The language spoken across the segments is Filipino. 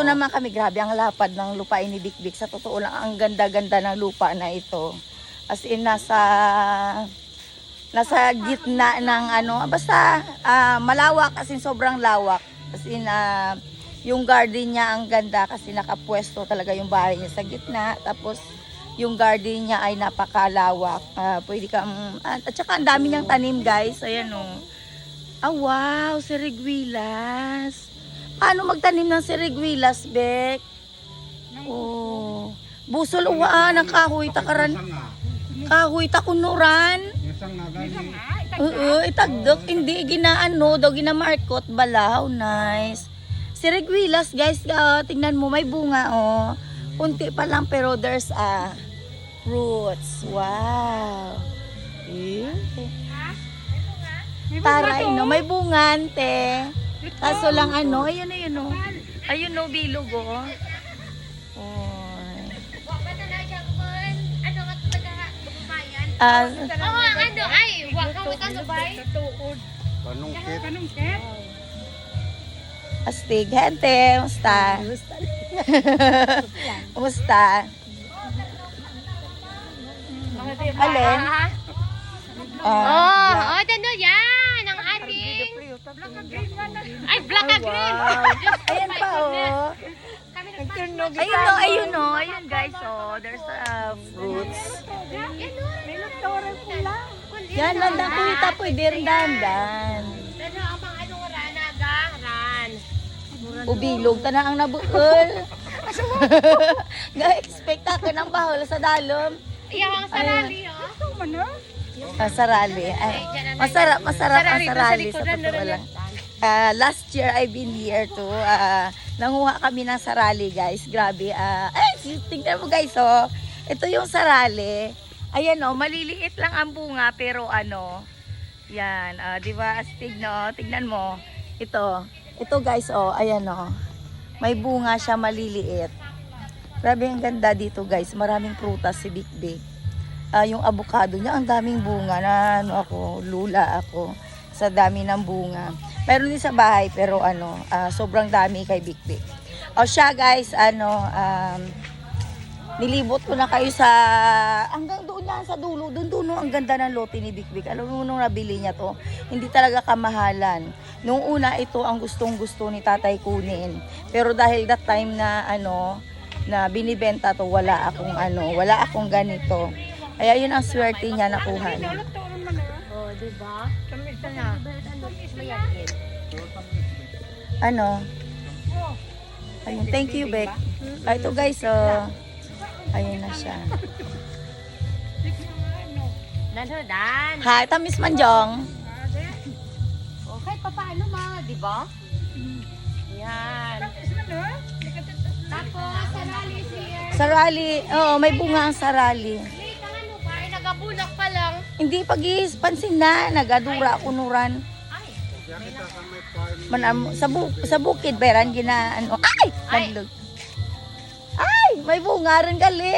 Dito naman kami, grabe ang lapad ng lupain ni Big. Sa totoo lang, ang ganda-ganda ng lupa na ito. As in, nasa gitna ng ano, basta malawak, as in sobrang lawak. As in, yung garden niya ang ganda kasi nakapwesto talaga yung bahay niya sa gitna. Tapos, yung garden niya ay napakalawak. Pwede kang, at saka ang dami niyang tanim, guys. Ayan o. Wow, siriguilas. Paano magtanim ng siriguilas, Bek? Oh. Busol ng kahoy, takaran. Kahoy, takunuran. Oo, itagdok. Hindi, ginaano daw, ginamarkot. Balaw, nice. Siriguilas, guys, tingnan mo, may bunga, oh. Kunti pa lang, pero there's roots. Wow. Taray, no? May bungante. Kaso lang ano, ayun na yun, no? Ayun, no, bilog, oh. Panungkit. Astig, gente, musta? Musta? Alin? Tano yan, ang ating. Ay, black and green. Ayan pa, oh. Ayun, no, ayun, guys, oh. There's fruits. Yan, landang kulita, pwede rin dandan. Ano ang mga anong ranagaran? Ubilog, tanang ang nabuol. Ga-expect ako ng bahol sa dalom. Iyang sarali, oh. Sarali. Masarap ang sarali sa totoo lang. Last year I've been here too. Nanguha kami ng sarali, guys. Grabe. Tingnan mo, guys, oh. Ito yung sarali. Ayan, oh, maliliit lang ang bunga pero ano. Yan, 'di ba? Astig, no. Tingnan mo. Ito, guys, oh. Ayan, oh. May bunga siya, maliliit. Grabe, ang ganda dito, guys. Maraming prutas si Big. Yung avocado niya, ang daming bunga na lula ako sa dami ng bunga. Meron din sa bahay pero sobrang dami kay Big. O siya, guys, nilibot ko na kayo sa hanggang doon lang sa dulo. Doon ang ganda ng lote ni Big. Alam mo nung nabili niya to, hindi talaga kamahalan. Nung una, ito ang gustong-gusto ni tatay kunin. Pero dahil that time na na binibenta to, wala akong ganito. Kaya yun ang swerte niya nakuha niya. Oh, diba? Ayun, thank you, Beck. Ito, guys, ayun na siya. Dan. Hi, tamis manjong. Okay, paano diba? Yan. Tapos, sarali siya. Sarali, oo, may bunga ang sarali. Nagabulak pa lang. Hindi pag-iispansin na, nagadura kunuran. Sa bukid, beran, naglag. Ay, may bunga rin gali.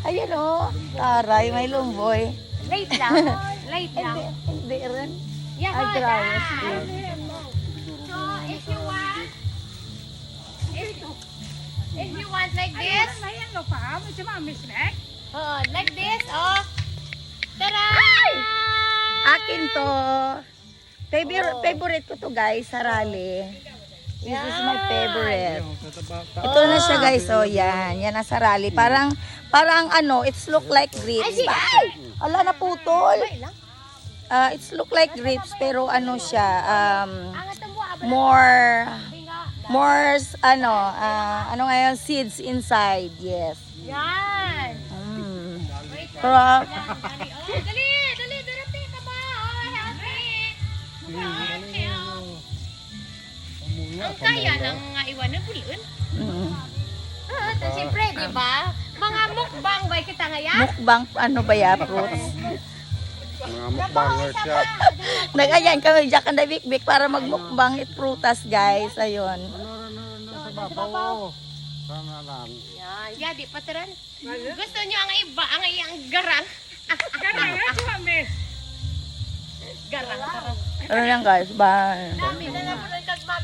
Ayan, oh. Taray, may lumboy. Late lang. Hindi rin. Yeah, Ay, grabe. So, if you want like this, like this, tara! Akin to. Favorite ko to, guys, sarali. This is my favorite. Ito na siya, guys, oh, yan. Yan ang sarali. Parang it's look like grapes. Ay! Ala, naputol. It's look like grapes, pero siya, more, seeds inside, yes. Yan! Pero, Dali, Dorothy, ka ba? Happy! Ang kaya lang nga iwan na buliun. Siyempre, di ba? Mga mukbang ba kita ngayon? mukbang, ba ya, fruits? Mga mukbanger siya. Nag-ayan kami dyan ka na Big para magmukbang prutas, guys. Ayun. Sa babaw. Sana lang. Yan, di pataran. Gusto nyo ang iba, ang iyang garang. Garang. Ano yan, guys? Bye. Dami na naman ang kagmag,